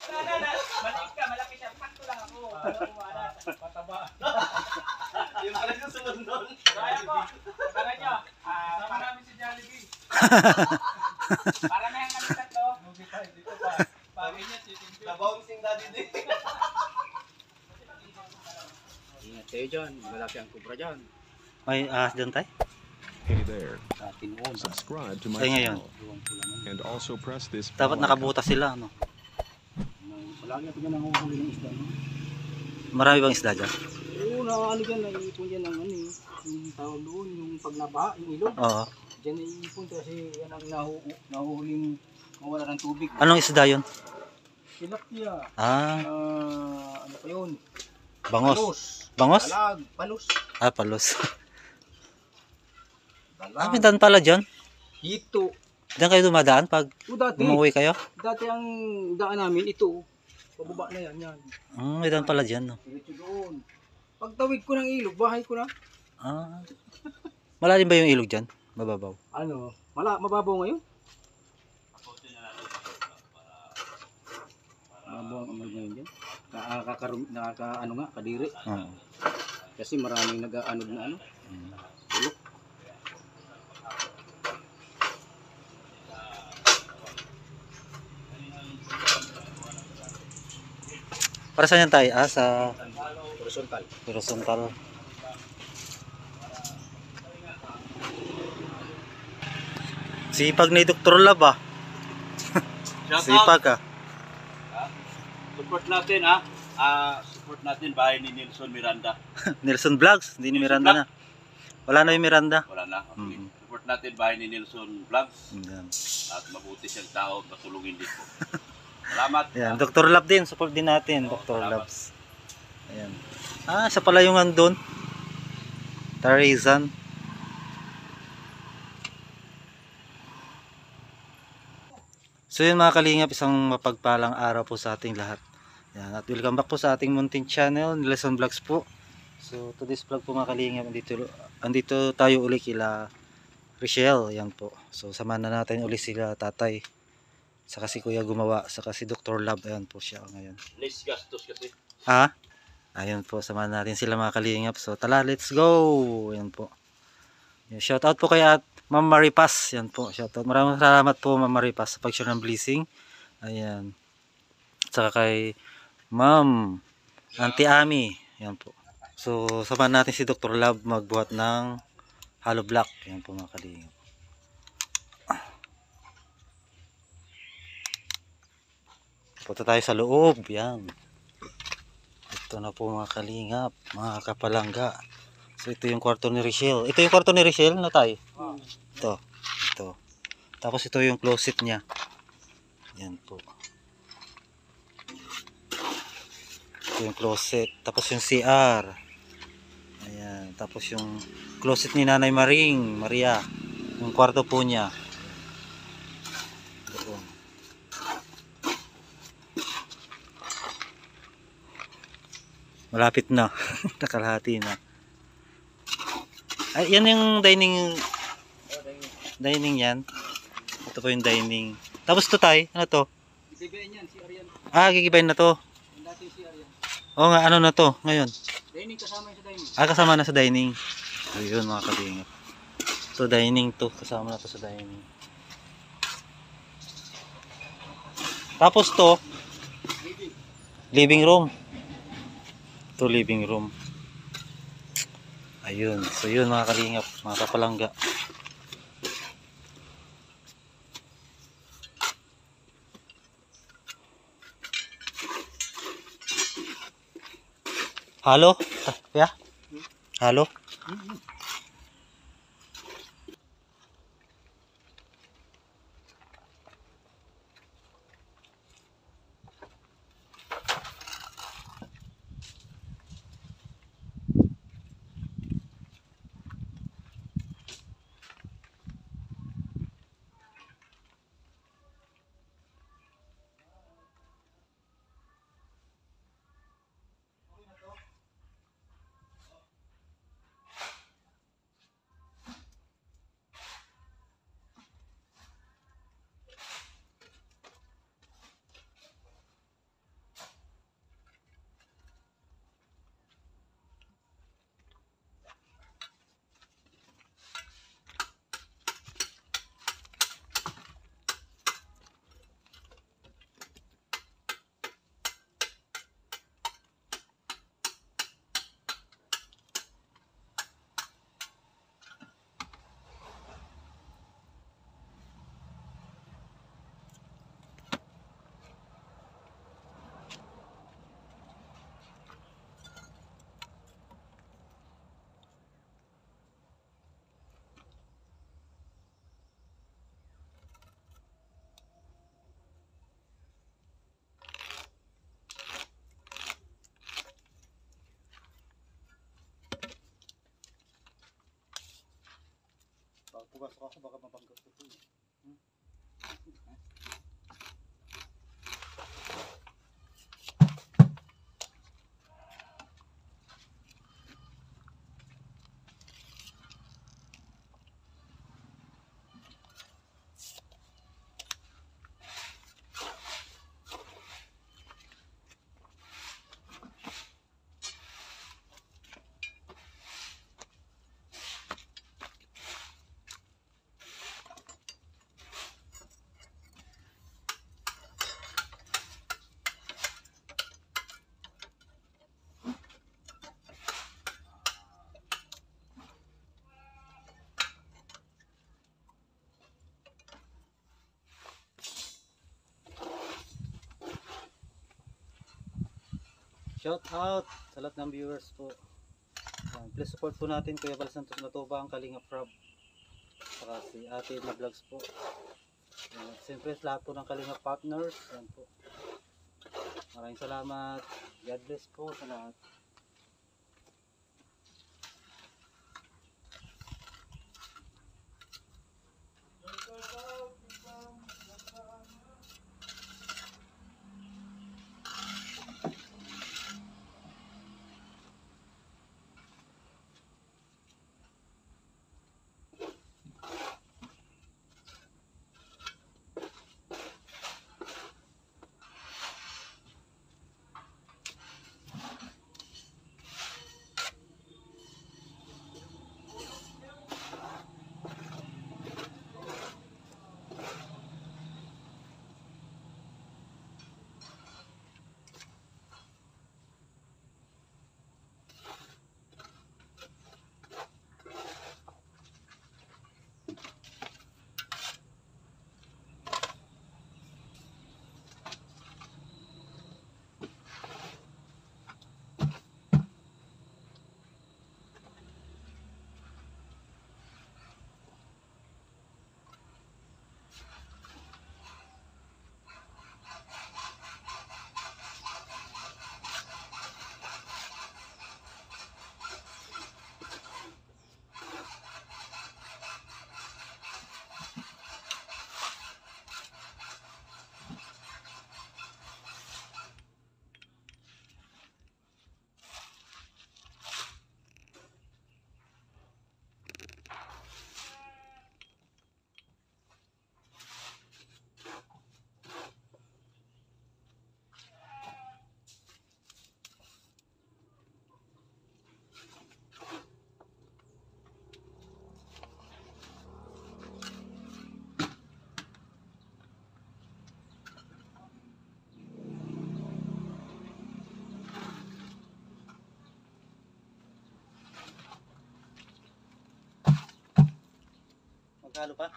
Maliit ka, malaki siya. Sakto lang ako. Pataba. Yung pala yung sumunod doon. Kaya ko. Kaya nyo. Sama namin si Jollibee. Para na yung kami tatlo. Dito pa. Pagin niya, titintin. Nabouncing daddy din. Ingat kayo dyan, malaki ang kubra dyan. May ahas dyan tayo? Hey there, Tinuon. subscribe to my Ay, ngayon. channel and also press this Dapat bell icon. nakabutas sila, no? Malaki na ito dyan ang uhuli ng isda. No? Marami bang isda dyan? Oo, ano dyan, naiipon dyan ng ano eh. Yung tawag doon, yung pagnabaha, yung ilog. Oo. Dyan naiipon kasi yan ang nahuhuling mawala ng tubig. Anong isda yun? Tilapia. Ah, Ano pa yun? bangos. Palos. Bangos? Dalag. Palos. Ah, palos. Ah, may Dalag. daan pala dyan. Hito. Diyan kayo dumadaan pag O dati, umuwi kayo? dati ang daan namin ito. Pababa na yan. May daan pala dyan, no? Diretso doon. Pagtawid ko ng ilog, bahay ko na. Ah. Malalim ba yung ilog dyan? Mababaw. Ano? Mababaw ngayon? Mababaw ang ilog ngayon dyan. Nakaka-ano nga, kadiri. Oo. Kasi maraming nag-aanod na ano. Bulok. Para saan yan tayo? Ah, sa Horizontal. horizontal. Sipag ni Dr. Lab ah. Sipag ah. Support natin ha. Support natin bahay ni Nelson Miranda. Nelson Vlogs, hindi ni Miranda na. Wala na yung Miranda. Wala na. Okay. Mm. Support natin bahay ni Nelson Vlogs. Yan. At mabuti siyang tao, matulungin din po. Salamat. Yan, Dr. Lab din, support din natin, Oo, Dr. salamat. Labs. Ayan. Ah, siya pala yung andun. Tarizan. So yun mga kalingap, isang mapagpalang araw po sa ating lahat. Yan, at welcome back po sa ating munting channel, Nelson Vlogs po. So today's vlog po mga kalingap, andito tayo uli kila Richelle, yan po. So samahan na natin uli sila tatay. Saka si Kuya Gumawa, saka si Dr. Lab, ayan po siya ngayon. Less gastos kasi. Ha? Ayun po, samahan natin sila mga kalingap. So tala, let's go! Ayan po. Shout out po kay Ma'am Maripas. Yan po, shout out. Maraming salamat po Ma'am Maripas sa pag-share ng blessing. Ayan. Saka kay Ma'am Auntie Ami. Yan po. So samahan natin si Dr. Lab magbuhat ng hollow block. Yan po mga kalingap. Punta tayo sa loob. Yan. Ito na po mga kalingap, mga kapalangga. So ito yung kwarto ni Richelle. Ito yung kwarto ni Richelle na tayo. Ito. Tapos ito yung closet niya. Yan po. Ito yung closet. Tapos yung CR. Ayan. Tapos yung closet ni Nanay Maria. Yung kwarto po niya. Doon. Malapit na. Nakalahati na. Ay, yan yung dining. Dining yan. Ito po yung dining. Tapos ito tayo. Ano to? Gigibayin yan, si Arian. Ah, gigibayin na to. Yung dati si Arian. Oo nga, ano na to ngayon? Dining kasama yun sa dining. Ah, kasama na sa dining. Ayun mga kalingap. So dining to. Kasama na to sa dining. Tapos to, living room. Ito living room. Ayun. So yun mga kalingap, mga kapalangga. Halo? Ya? Halo? Papasok ako, baka mabanggot ko ito. Shout out sa lahat ng viewers po. Please support po natin Kuya Val Santos Matoba, ang Kalingap Rob. Saka si Ate na Vlogs po. Siyempre lahat po ng Kalingap partners. Yan po. Maraming salamat. God bless po sa lahat. Magkalo pa?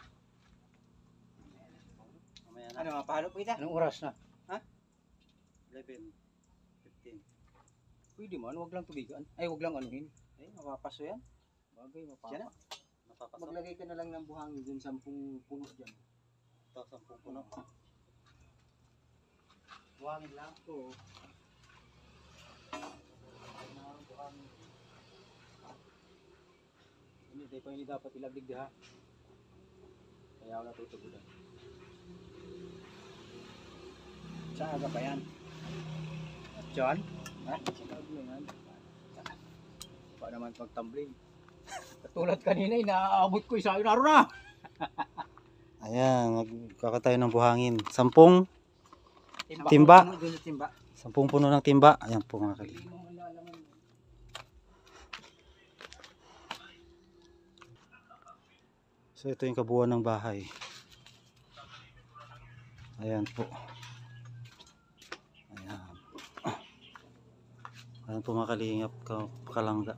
Mamaya na. Ano, mapahalo po kita? Anong oras na? 11:15. Pwede man, wag lang tubigan. Ay, wag lang anuhin. Ay, mapapaso yan. Bagay, Yan mapapa. na. Mapapasok. Maglagay ka na lang ng buhangin dun 10 puno dyan. Ito, 10 puno. Buhangin lang? Oo. Hindi pa hindi dapat ilaglig ha. Kaya ako natutugudan. Saan aga pa yan? John? Ha? Saan mo yan? Pa naman pagtumbling. Katulad kanina, inaabot ko isa yun. Naroon na! Ayan, magkaka tayo ng buhangin. 10 Timba. Doon sa timba. 10 puno ng timba. Ayan po mga kalingap. Hindi mo malalaman. So ito yung kabuuan ng bahay. Ayan po. Ayan. Ayan po mga kalingap, kalangga.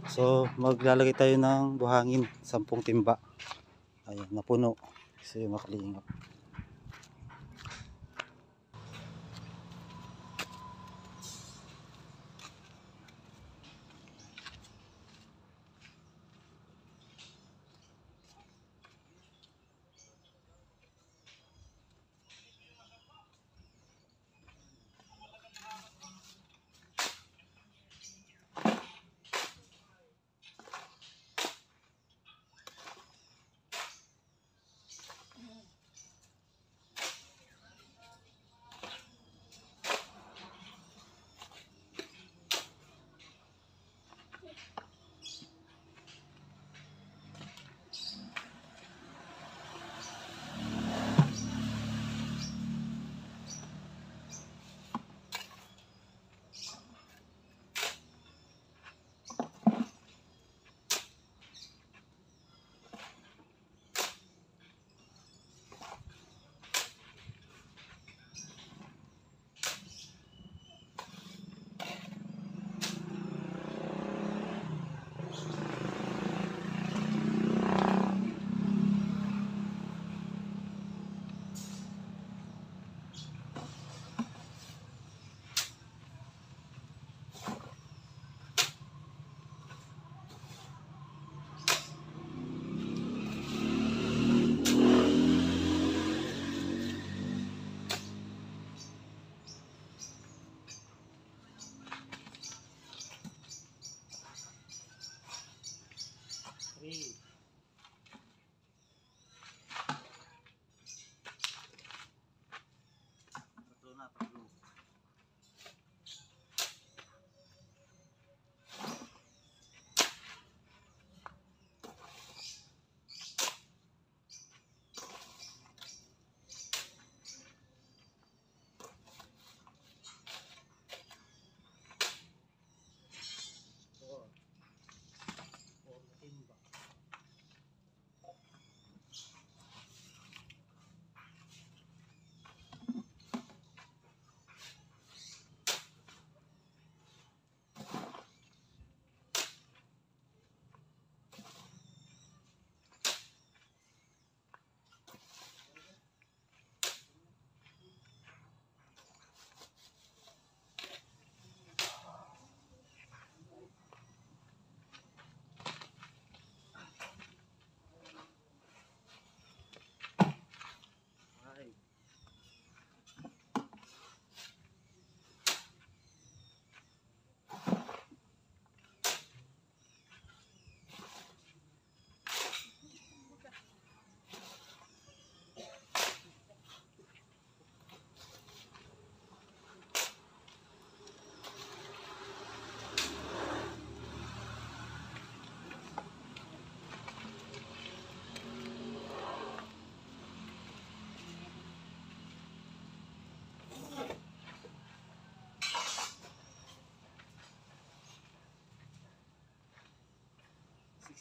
So maglalagay tayo ng buhangin, 10 timba. Ayan, napuno. So yung mga kalingap.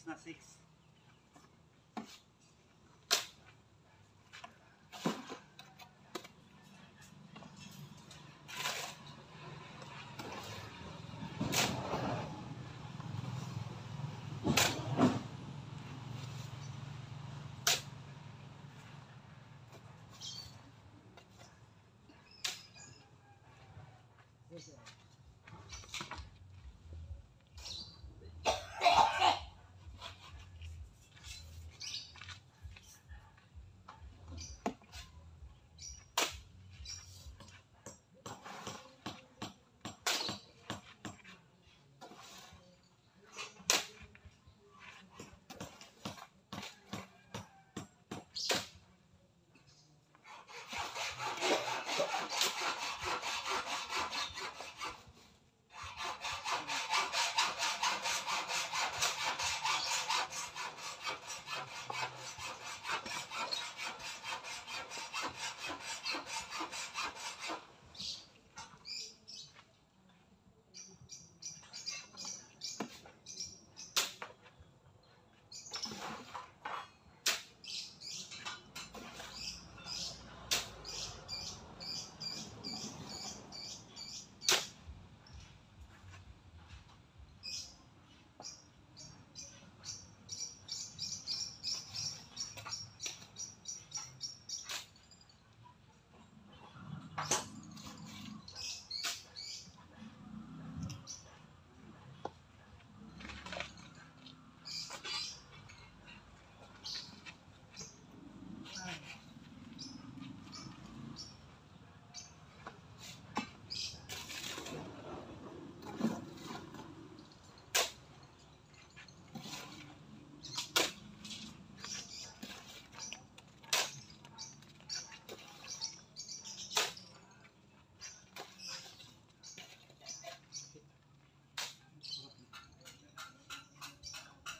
6 na 6.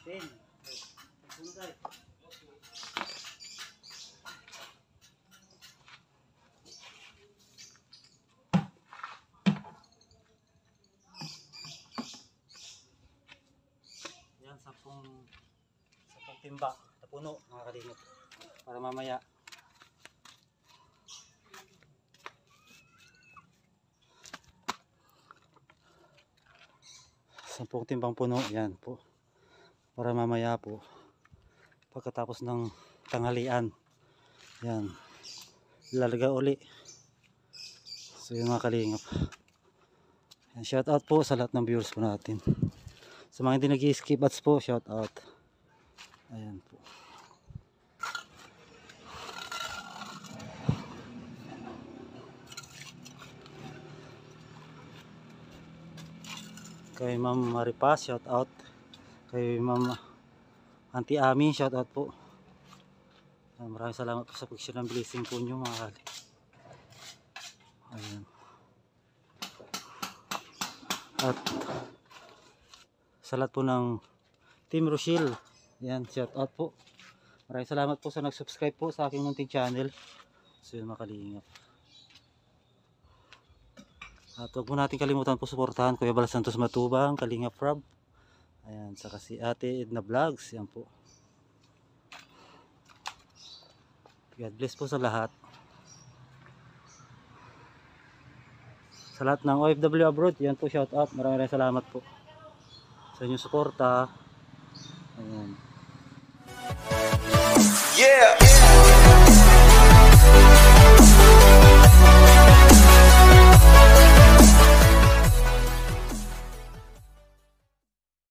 Yan, 10 timba na puno mga kalingap. Para mamaya sampung timbang puno, yan po. Para mamaya po, pagkatapos ng tanghalian, yan, lalaga uli. So yun mga kalingap. Yan, shout out po sa lahat ng viewers po natin. Sa mga hindi nag-skip ads po, shout out. Ayan po. Kay Ma'am Maripas, shout out. Kay Ma'am Auntie Ami, shout out po. Maraming salamat po sa pag-share ng blessing po nyo mga kali. Ayan. At sa lahat po ng Team Rochelle, yan, shout out po. Maraming salamat po sa nag-subscribe po sa aking munting channel. So yun mga kalingap. At huwag mo natin kalimutan po suportahan Kuya Bal Santos Matubang, Kalingap Rob. Ayan, saka si Ate Edna Vlogs, yan po. God bless po sa lahat. Sa lahat ng OFW abroad, yan po shout out. Maraming salamat po sa inyong suporta. Ayan.